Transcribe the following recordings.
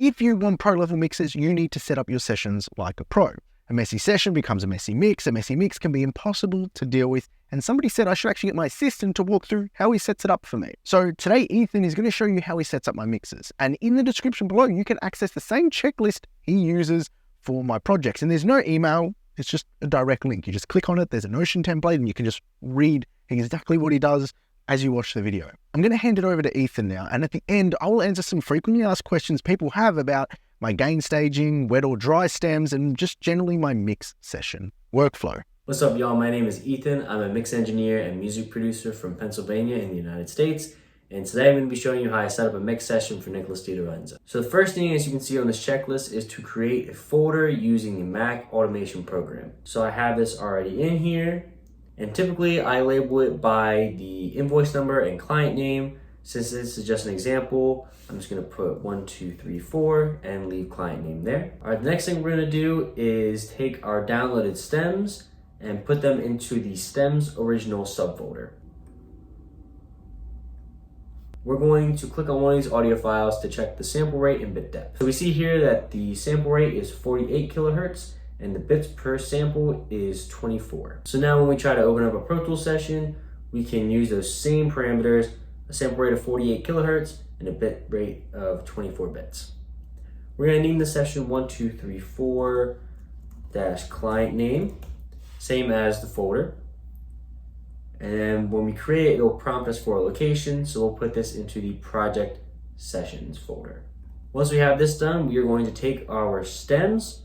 If you want pro level mixes, you need to set up your sessions like a pro. A messy session becomes a messy mix can be impossible to deal with, and somebody said I should actually get my assistant to walk through how he sets it up for me. So today Ethan is going to show you how he sets up my mixes, and in the description below you can access the same checklist he uses for my projects, and there's no email, it's just a direct link. You just click on it, there's a Notion template, and you can just read exactly what he does as you watch the video. I'm going to hand it over to Ethan now, and at the end I will answer some frequently asked questions people have about my gain staging, wet or dry stems, and just generally my mix session workflow. What's up, y'all? My name is Ethan. I'm a mix engineer and music producer from Pennsylvania in the United States. And today I'm going to be showing you how I set up a mix session for Nicholas DiLorenzo. So the first thing, as you can see on this checklist, is to create a folder using the Mac Automation program. So I have this already in here, and typically I label it by the invoice number and client name. Since this is just an example, I'm just going to put 1, 2, 3, 4 and leave client name there. All right, the next thing we're going to do is take our downloaded stems and put them into the stems original subfolder. We're going to click on one of these audio files to check the sample rate and bit depth. So we see here that the sample rate is 48 kilohertz and the bits per sample is 24. So now when we try to open up a Pro Tools session, we can use those same parameters, a sample rate of 48 kilohertz and a bit rate of 24 bits. We're going to name the session 1234 client name, same as the folder. And then when we create it, it'll prompt us for a location, so we'll put this into the project sessions folder. Once we have this done, we are going to take our stems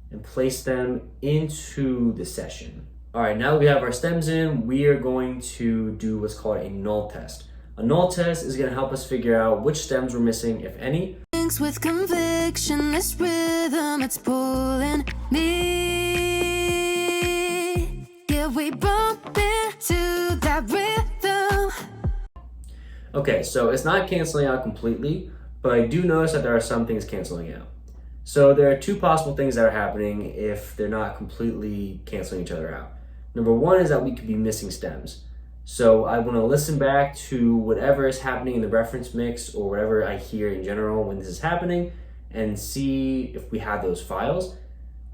and place them into the session. All right, now that we have our stems in, we are going to do what's called a null test. A null test is going to help us figure out which stems we're missing, if any. With conviction, this rhythm, it's pulling me. Yeah, we bump into that rhythm. Okay, so it's not canceling out completely, but I do notice that there are some things canceling out. So there are two possible things that are happening if they're not completely canceling each other out. Number one is that we could be missing stems. So I want to listen back to whatever is happening in the reference mix or whatever I hear in general when this is happening and see if we have those files.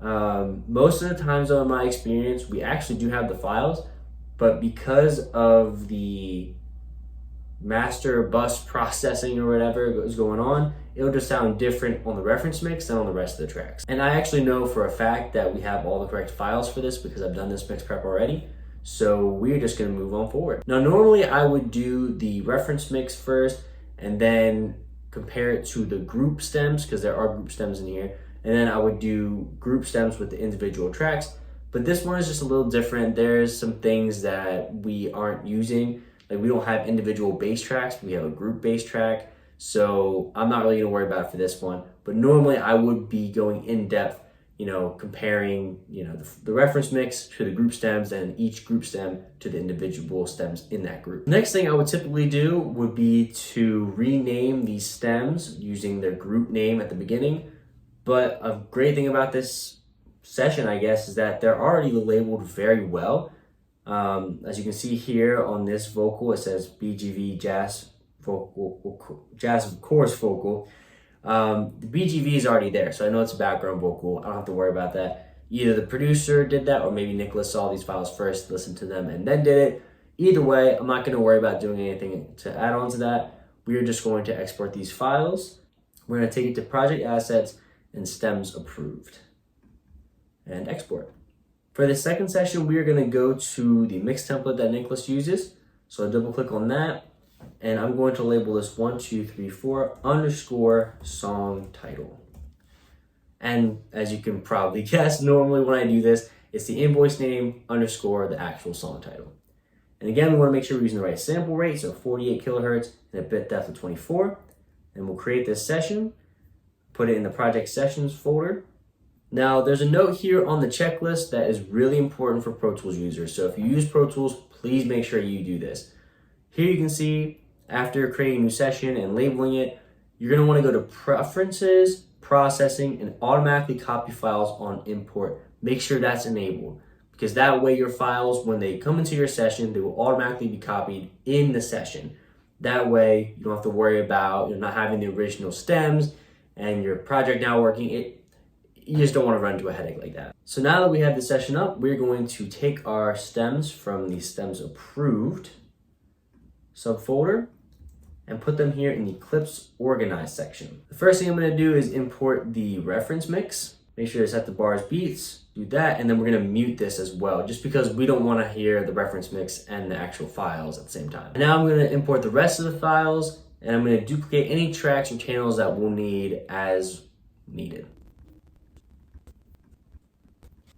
Most of the times, though, in my experience, we actually do have the files, but because of the master bus processing or whatever is going on, it'll just sound different on the reference mix than on the rest of the tracks. And I actually know for a fact that we have all the correct files for this because I've done this mix prep already. So we're just gonna move on forward. Now, normally I would do the reference mix first and then compare it to the group stems, because there are group stems in here. And then I would do group stems with the individual tracks. But this one is just a little different. There's some things that we aren't using. Like, we don't have individual bass tracks, we have a group bass track. So I'm not really gonna worry about it for this one. But normally I would be going in depth, comparing, the reference mix to the group stems and each group stem to the individual stems in that group. Next thing I would typically do would be to rename these stems using their group name at the beginning. But a great thing about this session, I guess, is that they're already labeled very well. As you can see here on this vocal, it says BGV jazz vocal, jazz chorus vocal. The BGV is already there, so I know it's a background vocal. I don't have to worry about that. Either the producer did that, or maybe Nicholas saw these files first, listened to them, and then did it. Either way, I'm not going to worry about doing anything to add on to that. We are just going to export these files. We're going to take it to Project Assets and Stems Approved, and export. For the second session, we are going to go to the mix template that Nicholas uses. So I double click on that. And I'm going to label this 1234 underscore song title. And as you can probably guess, normally when I do this, it's the invoice name underscore the actual song title. And again, we want to make sure we're using the right sample rate, so 48 kilohertz and a bit depth of 24. And we'll create this session, put it in the project sessions folder. Now, there's a note here on the checklist that is really important for Pro Tools users. So if you use Pro Tools, please make sure you do this. Here you can see, after creating a new session and labeling it, you're going to want to go to Preferences, Processing, and automatically copy files on import. Make sure that's enabled, because that way your files, when they come into your session, they will automatically be copied in the session. That way you don't have to worry about not having the original stems and your project not working, you just don't want to run into a headache like that. So now that we have the session up, we're going to take our stems from the stems approved subfolder and put them here in the clips organized section. The first thing I'm going to do is import the reference mix. Make sure to set the bars beats, do that, and then we're going to mute this as well, just because we don't want to hear the reference mix and the actual files at the same time. And now I'm going to import the rest of the files, and I'm going to duplicate any tracks or channels that we'll need as needed.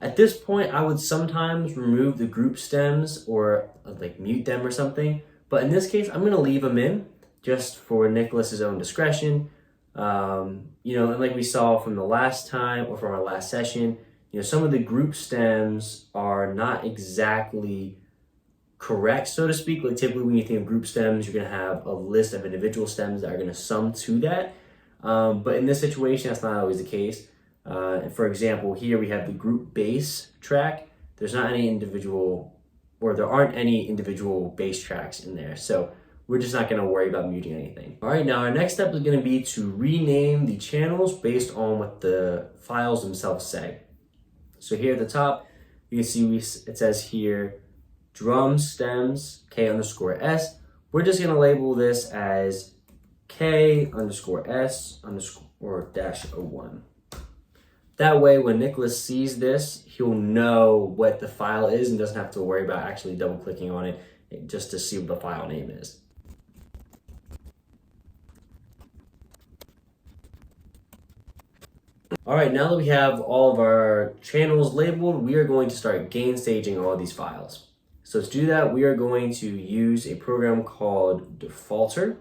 At this point, I would sometimes remove the group stems or like mute them or something, but in this case, I'm going to leave them in just for Nicholas's own discretion. And like we saw from the last time or from our last session, some of the group stems are not exactly correct, so to speak. Like typically when you think of group stems, you're going to have a list of individual stems that are going to sum to that. But in this situation, that's not always the case. For example, here we have the group bass track. There aren't any individual bass tracks in there. So we're just not going to worry about muting anything. All right, now our next step is going to be to rename the channels based on what the files themselves say. So here at the top, you can see it says here, drum stems K_S. We're just going to label this as K_S_-01. That way, when Nicholas sees this, he'll know what the file is and doesn't have to worry about actually double clicking on it just to see what the file name is. All right, now that we have all of our channels labeled, we are going to start gain staging all of these files. So to do that, we are going to use a program called Defaulter.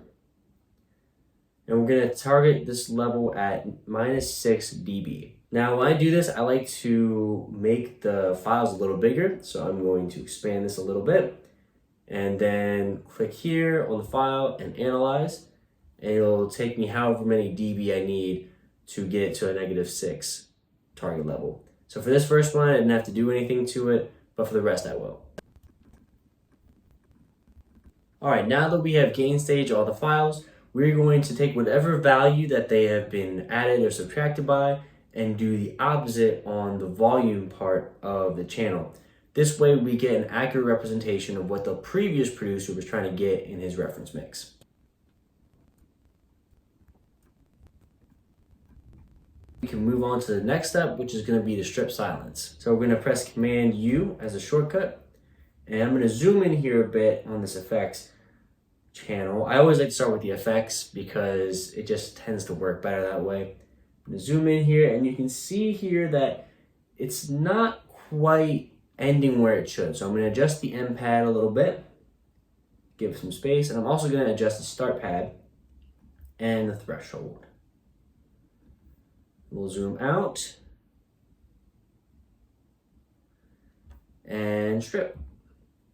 And we're going to target this level at -6 dB. Now, when I do this, I like to make the files a little bigger. So I'm going to expand this a little bit and then click here on the file and analyze. And it'll take me however many dB I need to get it to a -6 target level. So for this first one, I didn't have to do anything to it, but for the rest I will. All right, now that we have gain stage all the files, we're going to take whatever value that they have been added or subtracted by and do the opposite on the volume part of the channel. This way we get an accurate representation of what the previous producer was trying to get in his reference mix. We can move on to the next step, which is going to be the strip silence. So we're going to press Command U as a shortcut, and I'm going to zoom in here a bit on this effects channel. I always like to start with the effects because it just tends to work better that way. I'm going to zoom in here, and you can see here that it's not quite ending where it should. So I'm going to adjust the end pad a little bit, give it some space, and I'm also going to adjust the start pad and the threshold. We'll zoom out and strip.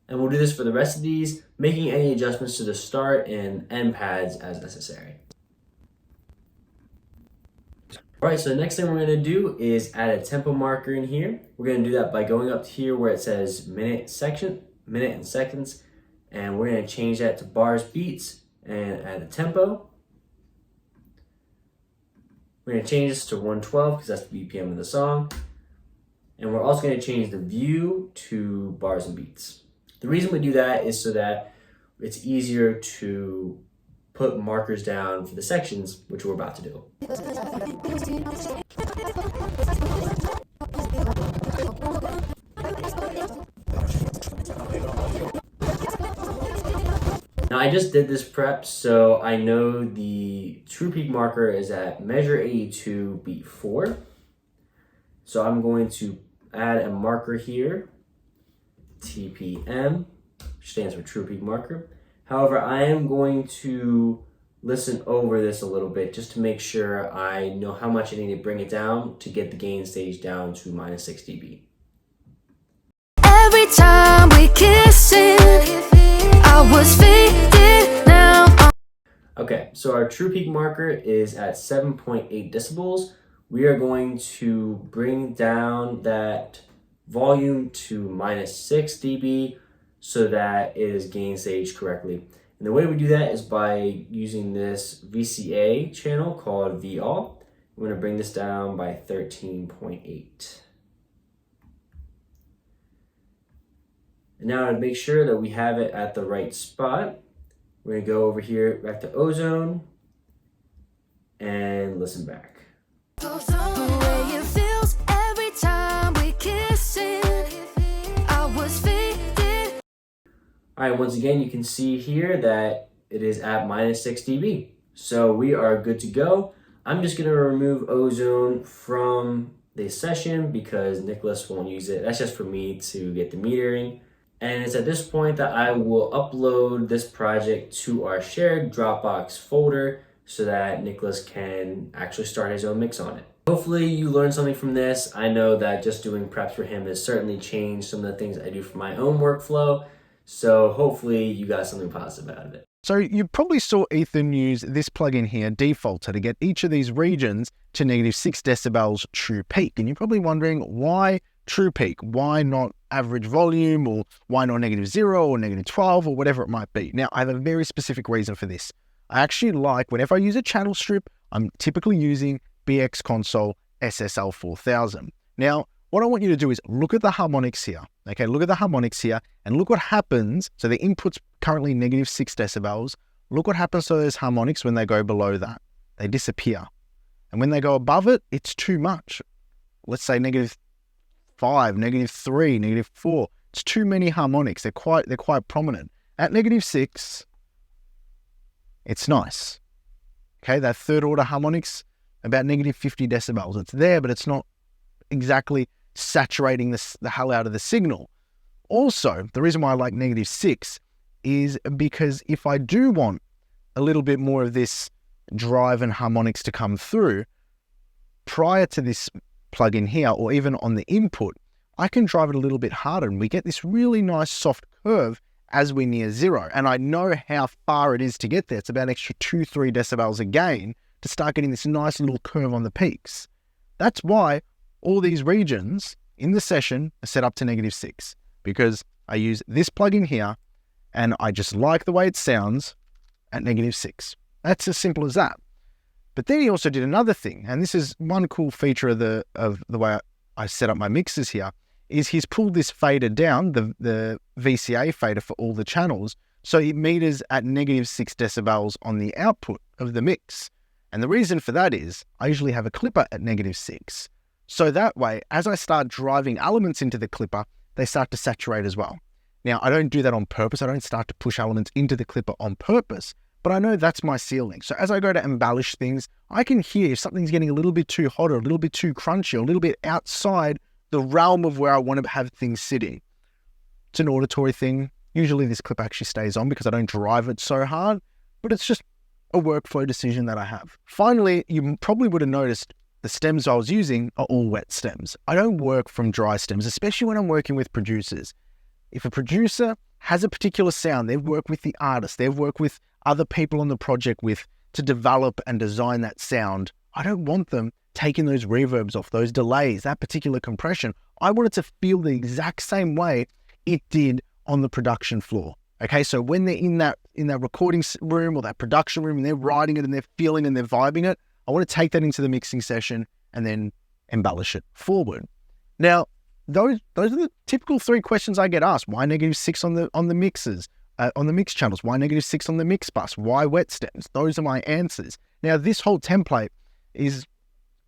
And we'll do this for the rest of these, making any adjustments to the start and end pads as necessary. All right, so the next thing we're gonna do is add a tempo marker in here. We're gonna do that by going up to here where it says minute and seconds, and we're gonna change that to bars, beats, and add a tempo. We're going to change this to 112 because that's the BPM of the song. And we're also going to change the view to bars and beats. The reason we do that is so that it's easier to put markers down for the sections, which we're about to do. Now I just did this prep, so I know the true peak marker is at measure 82 beat 4. So I'm going to add a marker here, TPM, which stands for true peak marker. However, I am going to listen over this a little bit just to make sure I know how much I need to bring it down to get the gain stage down to -6 dB. Every time we kissing, I was faded now. Okay, so our true peak marker is at 7.8 decibels. We are going to bring down that volume to -6 dB so that it is gain staged correctly. And the way we do that is by using this VCA channel called VAll. I'm going to bring this down by 13.8. And now to make sure that we have it at the right spot, we're going to go over here back to ozone and listen back. The way it feels every time we kiss it. I was faded. All right, once again, you can see here that it is at minus 6 dB. So we are good to go. I'm just gonna remove ozone from this session because Nicholas won't use it. That's just for me to get the metering. And it's at this point that I will upload this project to our shared Dropbox folder so that Nicholas can actually start his own mix on it. Hopefully you learned something from this. I know that just doing preps for him has certainly changed some of the things I do for my own workflow. So hopefully you got something positive out of it. So you probably saw Ethan use this plugin here, Defaulter, to get each of these regions to -6 decibels true peak. And you're probably wondering, why true peak? Why not average volume, or why not -0 or -12 or whatever it might be? Now, I have a very specific reason for this. I actually like, whenever I use a channel strip, I'm typically using BX Console SSL 4000. Now, what I want you to do is look at the harmonics here. Okay, look at the harmonics here and look what happens. So the input's currently -6 decibels. Look what happens to those harmonics when they go below that. They disappear. And when they go above it, it's too much. Let's say -5, -3, -4. It's too many harmonics. They're quite prominent. At -6, it's nice. Okay, that third order harmonics, about -50 decibels. It's there, but it's not exactly saturating the hell out of the signal. Also, the reason why I like -6 is because if I do want a little bit more of this drive and harmonics to come through, prior to this plugin here, or even on the input, I can drive it a little bit harder and we get this really nice soft curve as we near 0. And I know how far it is to get there. It's about an extra 2-3 decibels again to start getting this nice little curve on the peaks. That's why all these regions in the session are set up to -6, because I use this plugin here and I just like the way it sounds at -6. That's as simple as that. But then he also did another thing, and this is one cool feature of the way I set up my mixes here, is he's pulled this fader down, the VCA fader for all the channels, so it meters at -6 decibels on the output of the mix. And the reason for that is I usually have a clipper at -6. So that way, as I start driving elements into the clipper, they start to saturate as well. Now, I don't do that on purpose. I don't start to push elements into the clipper on purpose, but I know that's my ceiling. So as I go to embellish things, I can hear if something's getting a little bit too hot or a little bit too crunchy or a little bit outside the realm of where I want to have things sitting. It's an auditory thing. Usually this clip actually stays on because I don't drive it so hard, but it's just a workflow decision that I have. Finally, you probably would have noticed the stems I was using are all wet stems. I don't work from dry stems, especially when I'm working with producers. If a producer has a particular sound, they've worked with the artist, they've worked with other people on the project to develop and design that sound. I don't want them taking those reverbs off, those delays, that particular compression. I want it to feel the exact same way it did on the production floor. Okay, so when they're in that recording room or that production room and they're writing it and they're feeling and they're vibing it, I want to take that into the mixing session and then embellish it forward. Now, those are the typical 3 questions I get asked. Why -6 on the mixes, on the mix channels? Why -6 on the mix bus? Why wet stems? Those are my answers. Now, this whole template is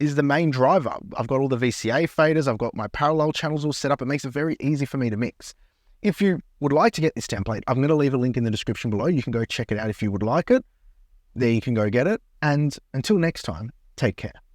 the main driver. I've got all the VCA faders. I've got my parallel channels all set up. It makes it very easy for me to mix. If you would like to get this template, I'm going to leave a link in the description below. You can go check it out if you would like it. There you can go get it. And until next time, take care.